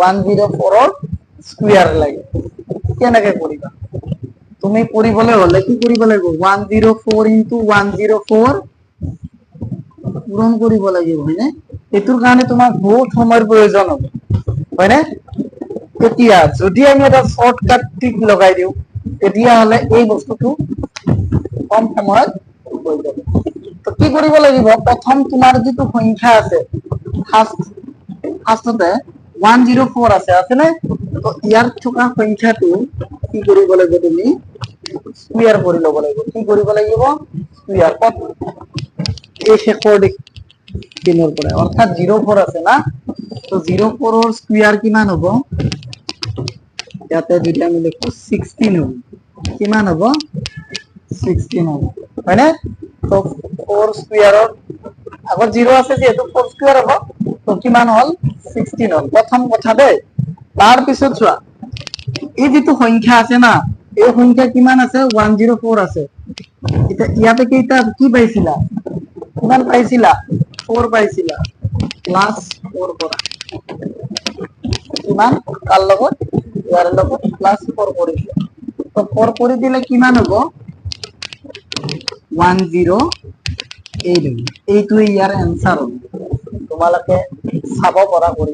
104 square লাগে কেনেকে কৰিবা তুমি কৰিবলৈ হলে কি কৰিব লাগিব 104 ইনটু 104 পূৰণ কৰিব লাগিব হয়নে এটোৰ কাৰণে তোমাক বহুত সময়ৰ প্ৰয়োজন হ'ব হয়নে তেতিয়া যদি আমি এটা শৰ্টকাট ট্ৰিক লগাই দিও তেতিয়া হলে এই বস্তুটো কম সময়ত হৈ যাব তো কি কৰিব লাগিব প্ৰথম তোমাৰ যেটো সংখ্যা আছে ফাৰ্ষ্টতে 104 আছে না তো ইয়াৰ থকা সংখ্যাটো কি কৰিব লাগিব তুমি স্কয়াৰ কৰি ল'ব লাগিব কি কৰিব লাগিব স্কয়াৰ কত এই শেষৰ দিনৰ পৰা অৰ্থাৎ 04 আছে না তো 04 ৰ স্কয়ার কিমান হ'ব ইয়াতে যদি আমি লিখো 16 হ'ব কিমান হ'ব 16 হ'ব হয়নে তো 4 স্কয়াৰৰ আগত 0 আছে যেহেতু 4 স্কয়াৰ হ'ব তো কিমান হল 16 হল প্ৰথম কথা দে তাৰ পিছত চোৱা এই যেটো সংখ্যা আছে না এই সংখ্যা কিমান আছে 104 আছে এটা ইয়াতে কেইটা কি পাইছিলা কিমান পাইছিলা 4 পাইছিলা প্লাস 4 কৰা কিমান কাল লগত ইয়াৰ লগত প্লাস 4 কৰিছিলা তো 4 কৰি দিলে কিমান হ'ব 108 এইটো ইয়াৰ आंसर হ'ব তোমালোকে চাব পৰা কৰি